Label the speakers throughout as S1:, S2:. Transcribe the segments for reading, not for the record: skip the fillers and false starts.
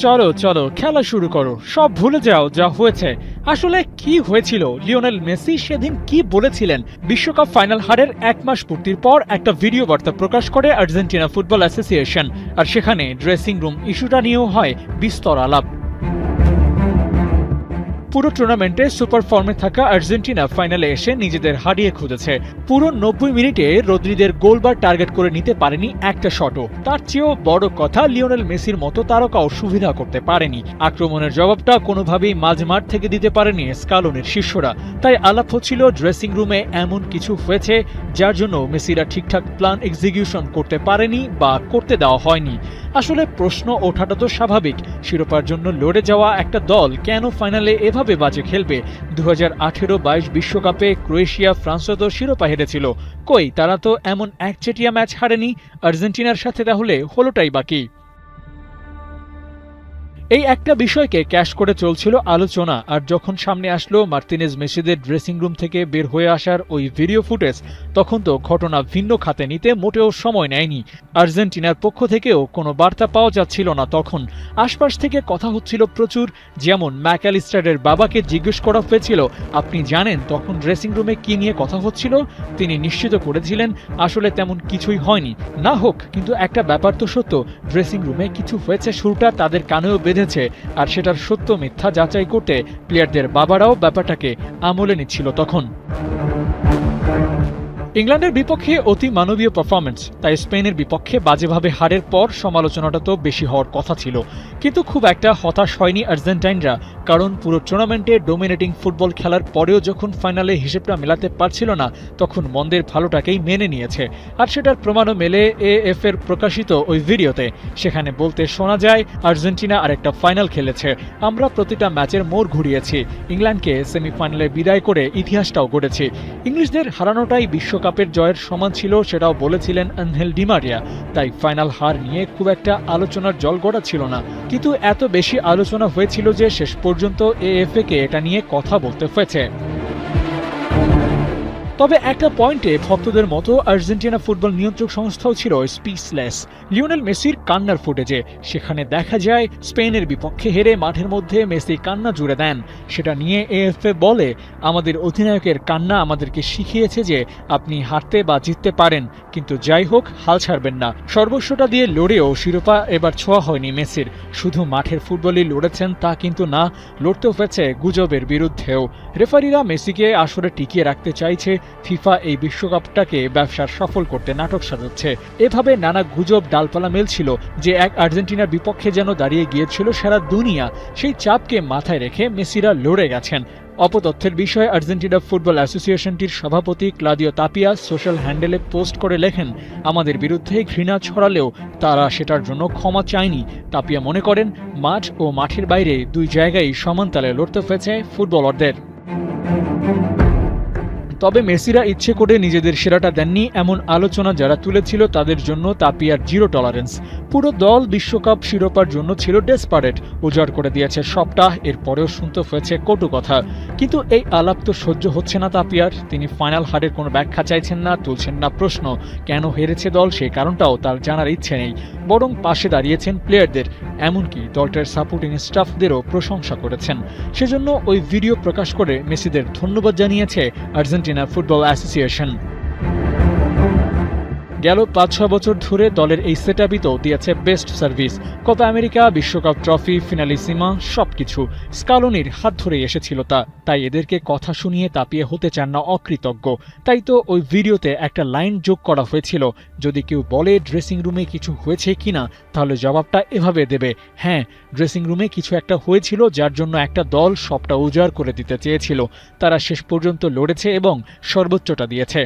S1: চলো চলো খেলা শুরু করো, সব ভুলে যাও যা হয়েছে। আসলে কি হয়েছিল, লিওনেল মেসি সেদিন কি বলেছিলেন? বিশ্বকাপ ফাইনাল হারের 1 মাস পূর্তির পর একটা ভিডিও বার্তা প্রকাশ করে আর্জেন্টিনা ফুটবল অ্যাসোসিয়েশন, আর সেখানে ড্রেসিং রুম ইস্যুটা নিয়েও হয় বিস্তর আলাপ। পুরো টুর্নামেন্টে সুপার ফর্মে থাকা আর্জেন্টিনা ফাইনালে এসে নিজেদের হারিয়ে খুঁজেছে। পুরো 90 মিনিটে রদ্রিদের গোলবার টার্গেট করে নিতে পারেনি একটা শটও। তার চেয়েও বড় কথা, লিওনেল মেসির মতো তারকাও সুবিধা করতে পারেনি। আক্রমণের জবাবটা কোনোভাবেই মাঝমাঠ থেকে দিতে পারেনি স্কালোনির শিষ্যরা। তাই আলাপ হচ্ছিল ড্রেসিং রুমে এমন কিছু হয়েছে যার জন্য মেসিরা ঠিকঠাক প্ল্যান এক্সিকিউশন করতে পারেনি বা করতে দেওয়া হয়নি। আসলে প্রশ্ন ওঠাটা তো স্বাভাবিক, শিরোপার জন্য লড়ে যাওয়া একটা দল কেন ফাইনালে এভাবে বাজে খেলবে? 2018-22 বিশ্বকাপে ক্রোয়েশিয়া ফ্রান্সও তো শিরোপা হেরেছিল, কই তারা তো এমন একচেটিয়া ম্যাচ হারেনি। আর্জেন্টিনার সাথে তাহলে হলোটাই বাকি। এই একটা বিষয়কে ক্যাশ করে চলছিল আলোচনা, আর যখন সামনে আসলো মার্তিনেজ মেসিদের ড্রেসিং রুম থেকে বের হয়ে আসার ওই ভিডিও ফুটেজ, তখন তো ঘটনা ভিন্ন খাতে নিতে মোটেও সময় নেয়নি। আর্জেন্টিনার পক্ষ থেকেও কোনো বার্তা পাওয়া যাচ্ছিল না তখন। আশপাশ থেকে কথা হচ্ছিল প্রচুর, যেমন ম্যাকঅ্যালিস্টারের বাবাকে জিজ্ঞেস করা হয়েছিল, আপনি জানেন তখন ড্রেসিং রুমে কি নিয়ে কথা হচ্ছিল? তিনি নিশ্চিত করেছিলেন আসলে তেমন কিছুই হয়নি। না হোক, কিন্তু একটা ব্যাপার তো সত্য, ড্রেসিং রুমে কিছু হয়েছে, সুরটা তাদের কানেও বেঁধেছে, আর সেটার সত্য মিথ্যা যাচাই করতে প্লেয়ারদের বাবারাও ব্যাপারটাকে আমলে নিচ্ছিল তখন। ইংল্যান্ডের বিপক্ষে অতি মানবীয় পারফরম্যান্স, তাই স্পেনের বিপক্ষে বাজেভাবে হারের পর সমালোচনাটা তো বেশি হওয়ার কথা ছিল। কিন্তু খুব একটা হতাশ হয়নি আর্জেন্টাইনরা, কারণ পুরো টুর্নামেন্টে ডোমিনেটিং ফুটবল খেলার পরেও যখন ফাইনালে হিসেবটা মেলাতে পারছিল না, তখন মন্দের ভালোটাকেই মেনে নিয়েছে। আর সেটার প্রমাণও মেলে এএফ এর প্রকাশিত ওই ভিডিওতে। সেখানে বলতে শোনা যায়, আর্জেন্টিনা আরেকটা ফাইনাল খেলেছে, আমরা প্রতিটা ম্যাচের মোড় ঘুরিয়েছি, ইংল্যান্ডকে সেমিফাইনালে বিদায় করে ইতিহাসটাও গড়েছি। ইংলিশদের হারানোটাই বিশ্বকাপের জয়ের সমান ছিল, সেটাও বলেছিলেন আনহেল ডি মারিয়া। তাই ফাইনাল হার নিয়ে খুব একটা আলোচনার জল গড়া ছিল না, কিন্তু এত বেশি আলোচনা হয়েছিল যে শেষ পর্যন্ত এএফএ কে এটা নিয়ে কথা বলতে হয়েছে। তবে একটা পয়েন্টে ভক্তদের মতো আর্জেন্টিনা ফুটবল নিয়ন্ত্রক সংস্থাও ছিল স্পিচলেস। লিওনেল মেসির কান্নার ফুটেজে সেখানে দেখা যায় স্পেনের বিপক্ষে হেরে মাঠের মধ্যে মেসি কান্না জুড়ে দেন। সেটা নিয়ে এএফএ বলে, আমাদের অধিনায়কের কান্না আমাদেরকে শিখিয়েছে যে আপনি হারতে বা জিততে পারেন, কিন্তু যাই হোক হাল ছাড়বেন না। সর্বস্বটা দিয়ে লড়েও শিরোপা এবার ছোঁয়া হয়নি মেসির। শুধু মাঠের ফুটবলই লড়েছেন তা কিন্তু না, লড়তে হয়েছে গুজবের বিরুদ্ধেও। রেফারিরা মেসিকে আসরে টিকিয়ে রাখতে চাইছে, ফিফা এই বিশ্বকাপটাকে ব্যবসার সফল করতে নাটক সাজাচ্ছে। এভাবে নানা গুজব ডালপালা মেলছিল যে এক আর্জেন্টিনার বিপক্ষে যেন দাঁড়িয়ে গিয়েছিল সারা দুনিয়া। সেই চাপকে মাথায় রেখে মেসিরা লড়ে গেছেন। অপতথ্যের বিষয়ে আর্জেন্টিনা ফুটবল অ্যাসোসিয়েশনটির সভাপতি ক্লাদিও তাপিয়া সোশ্যাল হ্যান্ডেলে পোস্ট করে লেখেন, আমাদের বিরুদ্ধে ঘৃণা ছড়ালেও তারা সেটার জন্য ক্ষমা চায়নি। তাপিয়া মনে করেন, মাঠ ও মাঠের বাইরে দুই জায়গায় সমান তালে লড়তে হয়েছে ফুটবলারদের। তবে মেসিরা ইচ্ছে করে নিজেদের সেরাটা দেননি, এমন আলোচনা যারা তুলেছিল তাদের জন্য তাপিয়ার জিরো টলারেন্স। পুরো দল বিশ্বকাপ শিরোপার জন্য ছিল ডেসপারেট, উজাড় করে দিয়েছে সবটা, এরপরেও শুনতে হয়েছে কটু কথা। কিন্তু এই আলাপ তো সহ্য হচ্ছে না তাপিয়ার। তিনি ফাইনাল হারের কোনো ব্যাখ্যা চাইছেন না, তুলছেন না প্রশ্ন কেন হেরেছে দল, সেই কারণটাও তার জানার ইচ্ছে নেই। বরং পাশে দাঁড়িয়েছেন প্লেয়ারদের, এমনকি দলটার সাপোর্টিং স্টাফদেরও প্রশংসা করেছেন। সেজন্য ওই ভিডিও প্রকাশ করে মেসিদের ধন্যবাদ জানিয়েছে আর্জেন্টিনা ফুটবল অ্যাসোসিয়েশন। গেল 5-6 বছর ধরে দলের এই সেটআপই তো দিয়েছে বেস্ট সার্ভিস। কোপা আমেরিকা, বিশ্বকাপ ট্রফি, ফিনালিসিমা সবকিছু স্কালোনির হাত ধরে এসেছিল তা। তাই এদেরকে কথা শুনিয়ে তাপিয়ে হতে চান না অকৃতজ্ঞ। তাই তো ওই ভিডিওতে একটা লাইন যোগ করা হয়েছিল, যদি কেউ বলে ড্রেসিং রুমে কিছু হয়েছে কিনা, তাহলে জবাবটা এভাবে দেবে, হ্যাঁ ড্রেসিং রুমে কিছু একটা হয়েছিল যার জন্য একটা দল সবটা উজাড় করে দিতে চেয়েছিল। তারা শেষ পর্যন্ত লড়েছে এবং সর্বোচ্চটা দিয়েছে।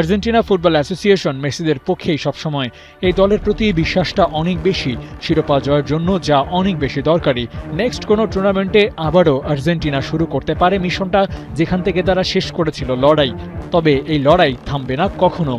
S1: আর্জেন্টিনা ফুটবল অ্যাসোসিয়েশন মেসিদের পক্ষেই সবসময়। এই দলের প্রতি বিশ্বাসটা অনেক বেশি, শিরোপা জয়ের জন্য যা অনেক বেশি দরকারি। নেক্সট কোনো টুর্নামেন্টে আবারও আর্জেন্টিনা শুরু করতে পারে মিশনটা যেখান থেকে তারা শেষ করেছিল লড়াই। তবে এই লড়াই থামবে না কখনো।